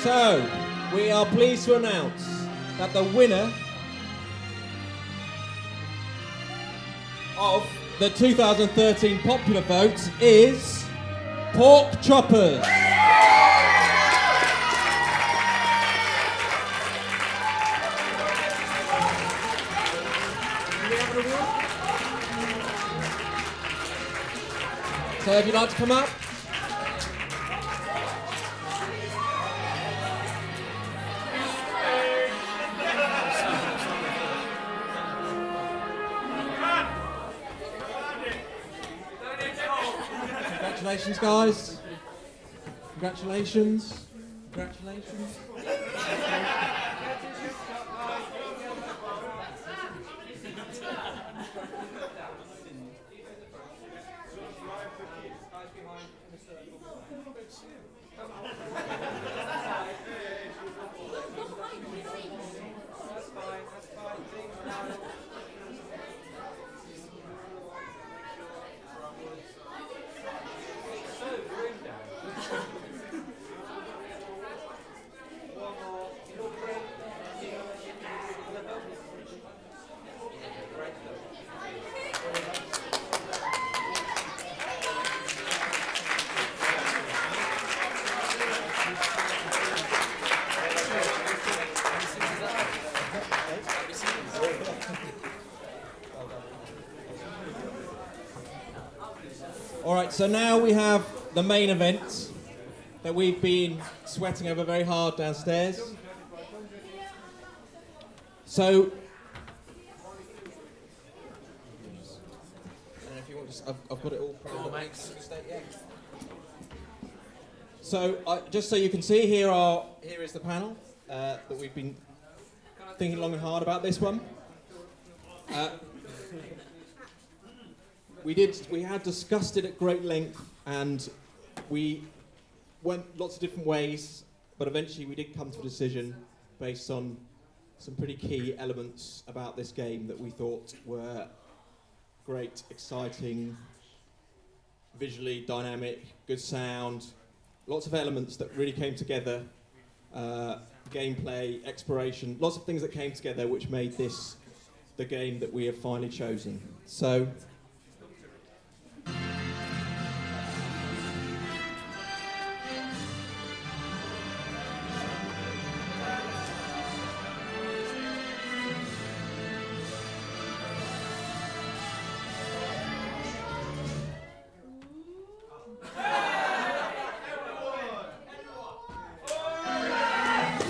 So, we are pleased to announce that the winner of the 2013 popular votes is Pork Choppers. So if you'd like to come up. Congratulations, guys. Congratulations. Congratulations. Alright, so now we have the main event that we've been sweating over very hard downstairs. So, I don't know if you want to, I've got it all. So, just so you can see, here is the panel that we've been thinking long and hard about this one. We had discussed it at great length, and we went lots of different ways, but eventually we did come to a decision based on some pretty key elements about this game that we thought were great, exciting, visually dynamic, good sound, lots of elements that really came together, gameplay, exploration, lots of things that came together which made this the game that we have finally chosen. So,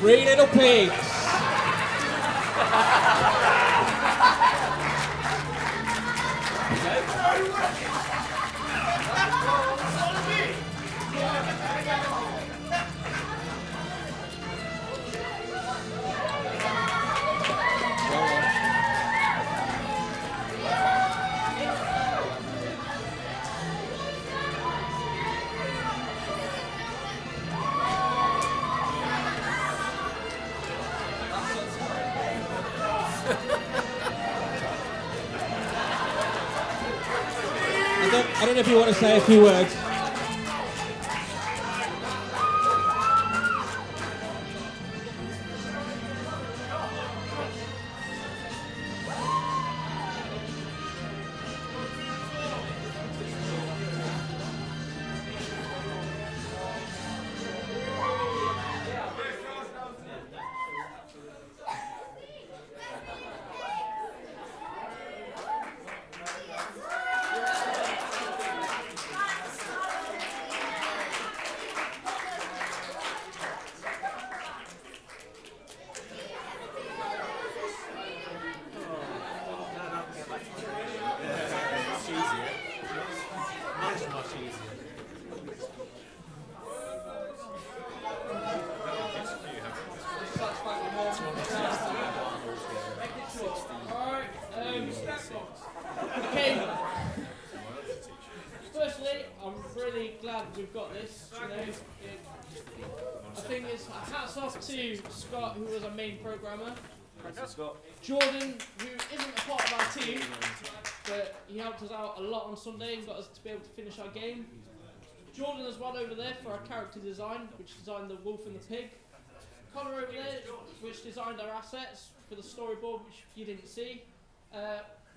Three Little Pigs. I don't know if you want to say a few words. Okay. Firstly, I'm really glad we've got this. You know, the thing is, hats off to Scott, who was our main programmer. Jordan, who isn't a part of our team, but he helped us out a lot on Sunday and got us to be able to finish our game. Jordan as well over there for our character design, which designed the wolf and the pig. Connor over there, which designed our assets for the storyboard, which you didn't see.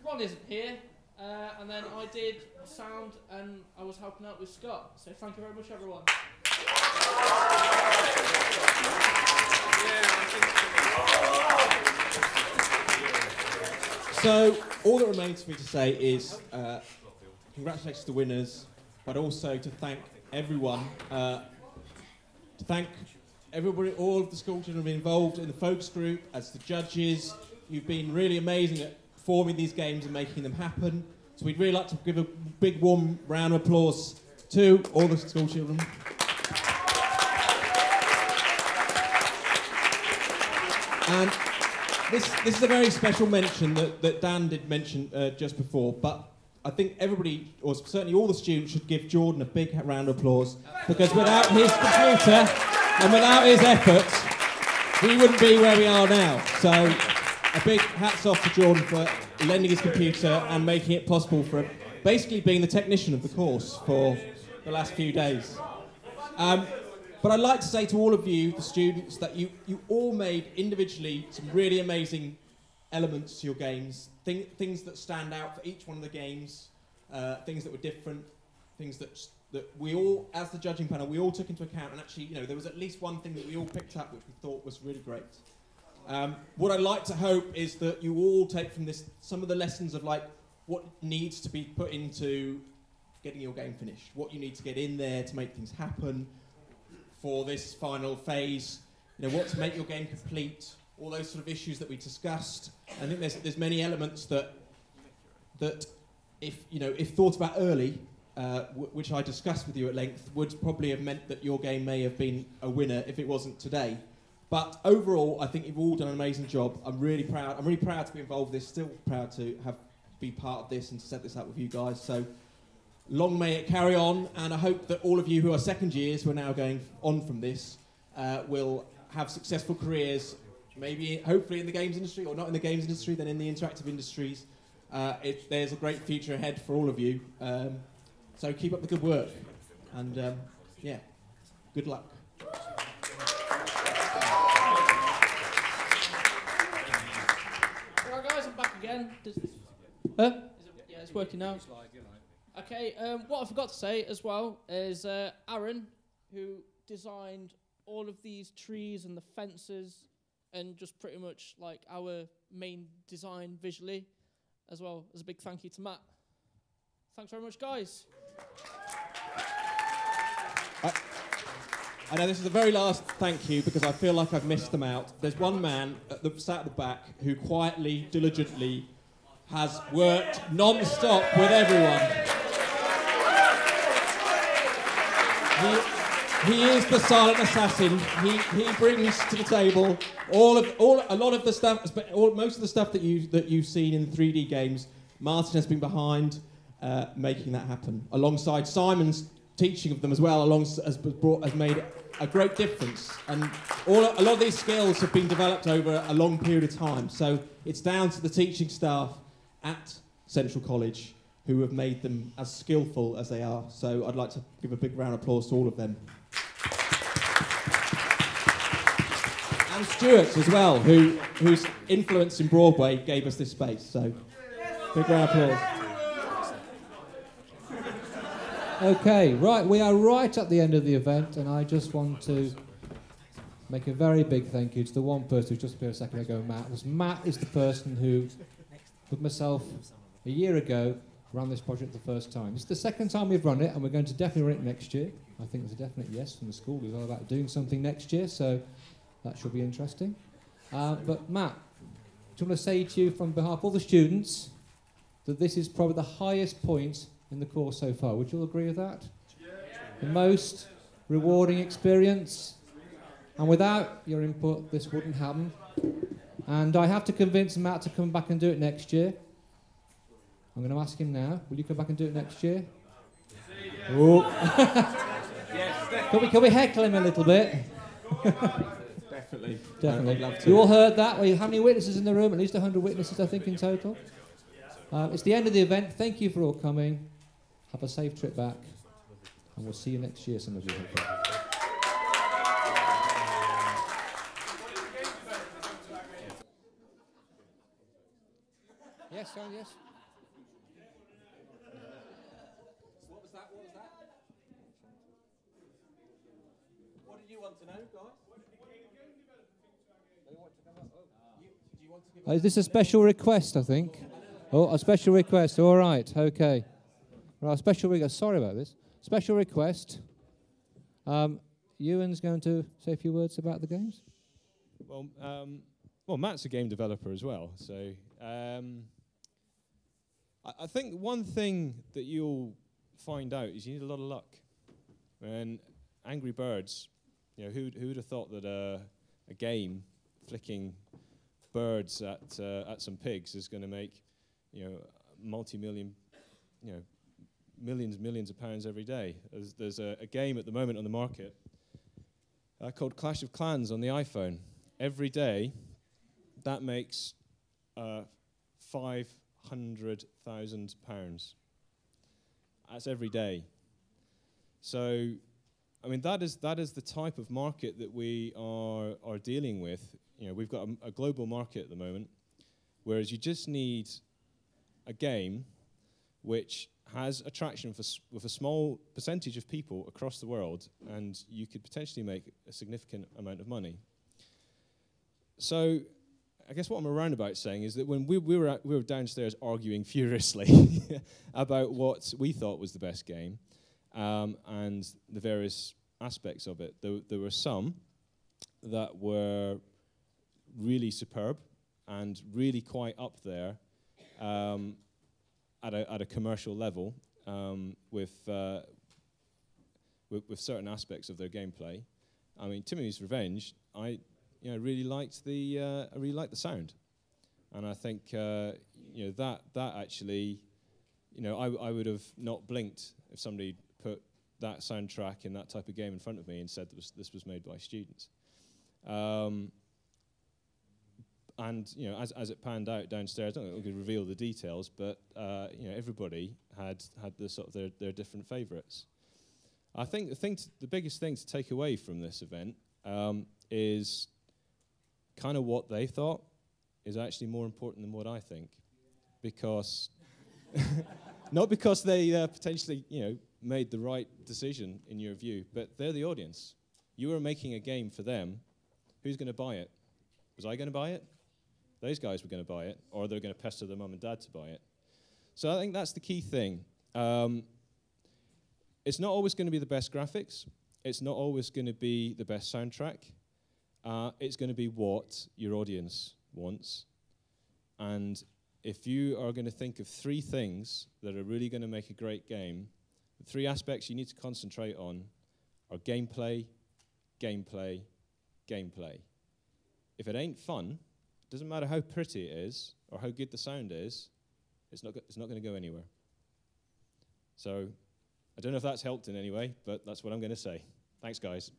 Ron isn't here, and then I did sound, and I was helping out with Scott. So thank you very much, everyone. So all that remains for me to say is congratulations to the winners, but also to thank everyone, everybody, all of the school children who've been involved in the focus group, as the judges. You've been really amazing at forming these games and making them happen. So we'd really like to give a big warm round of applause to all the school children. And this is a very special mention that Dan did mention just before, but I think everybody, or certainly all the students, should give Jordan a big round of applause, because without his computer and without his efforts, we wouldn't be where we are now. So a big hats off to Jordan for lending his computer and making it possible for basically being the technician of the course for the last few days. But I'd like to say to all of you, the students, that you all made individually some really amazing elements to your games, things that stand out for each one of the games, things that were different, things that we all, as the judging panel, we all took into account, and actually, there was at least one thing that we all picked up which we thought was really great. What I'd like to hope is that you all take from this some of the lessons of what needs to be put into getting your game finished, what you need to get in there to make things happen for this final phase, what to make your game complete, all those sort of issues that we discussed. I think there's many elements that if thought about early, which I discussed with you at length, would probably have meant that your game may have been a winner if it wasn't today. But overall, I think you've all done an amazing job. I'm really proud. I'm really proud to be involved in this. Still proud to be part of this and to set this up with you guys. So long may it carry on, and I hope that all of you who are second years, who are now going on from this, will have successful careers. Maybe, hopefully, in the games industry, or not in the games industry, then in the interactive industries. There's a great future ahead for all of you. So keep up the good work, and good luck. Alright guys, I'm back again. Yeah, it's working now. Okay, what I forgot to say as well is Aaron, who designed all of these trees and the fences and just pretty much our main design visually, as well as a big thank you to Matt. Thanks very much, guys. I know this is the very last thank you because I feel like I've missed them out. There's one man sat at the back who quietly, diligently has worked non-stop with everyone. He is the silent assassin. He brings to the table a lot of the stuff, most of the stuff that you've seen in the 3D games. Martin has been behind making that happen, alongside Simon's teaching of them as well. Has made a great difference, and a lot of these skills have been developed over a long period of time. So it's down to the teaching staff at Central College who have made them as skillful as they are. So I'd like to give a big round of applause to all of them. And Stuart as well, whose influence in Broadway gave us this space. So big round of applause. Okay, right, we are right at the end of the event, and I just want to make a very big thank you to the one person who just appeared a second ago, Matt. Because Matt is the person who, with myself, a year ago, ran this project the first time. It's the second time we've run it, and we're going to definitely run it next year. I think there's a definite yes from the school. It's all about doing something next year, so that should be interesting. But Matt, do you want to say to you, from behalf of all the students, that this is probably the highest point in the course so far? Would you all agree with that? Yeah. The most rewarding experience, and without your input this wouldn't happen. And I have to convince Matt to come back and do it next year. I'm going to ask him now. Will you come back and do it next year? Oh. Can we heckle him a little bit? Definitely. Definitely. I'd love to. You all heard that? How many witnesses in the room? At least 100 witnesses, I think, in total. It's the end of the event. Thank you for all coming. Have a safe trip back. And we'll see you next year, some of you. Stone, yes. What was that? What was that? What did you want to know, guys? They want to come up. Do you want to give Is this a special request, I think? Oh, a special request. All right, okay. Right, special request. Sorry about this. Special request. Ewan's going to say a few words about the games. Well, Matt's a game developer as well, so I think one thing that you'll find out is you need a lot of luck. And Angry Birds, you know, who'd have thought that a game flicking birds at some pigs is going to make, you know, multi-million, you know, millions of pounds every day. There's a game at the moment on the market called Clash of Clans on the iPhone. Every day, that makes £500,000. That's every day. So, I mean, that is the type of market that we are dealing with. You know, we've got a global market at the moment, whereas you just need a game which has attraction with a small percentage of people across the world, and you could potentially make a significant amount of money. So, I guess what I'm around about saying is that when we were downstairs arguing furiously about what we thought was the best game and the various aspects of it, there were some that were really superb and really quite up there at a commercial level with certain aspects of their gameplay. I mean, Timmy's Revenge, I really liked the sound, and I think that actually, I would have not blinked if somebody put that soundtrack in that type of game in front of me and said this was made by students. And as it panned out downstairs, I don't think we could reveal the details, but everybody had the sort of their different favourites. I think the biggest thing to take away from this event is kind of what they thought is actually more important than what I think, because not because they potentially made the right decision in your view, but they're the audience. You are making a game for them. Who's going to buy it? Was I going to buy it? Those guys were going to buy it, or they're going to pester their mum and dad to buy it. So I think that's the key thing. It's not always going to be the best graphics. It's not always going to be the best soundtrack. It's going to be what your audience wants. And if you are going to think of three things that are really going to make a great game, the three aspects you need to concentrate on are gameplay, gameplay, gameplay. If it ain't fun, doesn't matter how pretty it is or how good the sound is, it's not going to go anywhere. So I don't know if that's helped in any way, but that's what I'm going to say. Thanks, guys.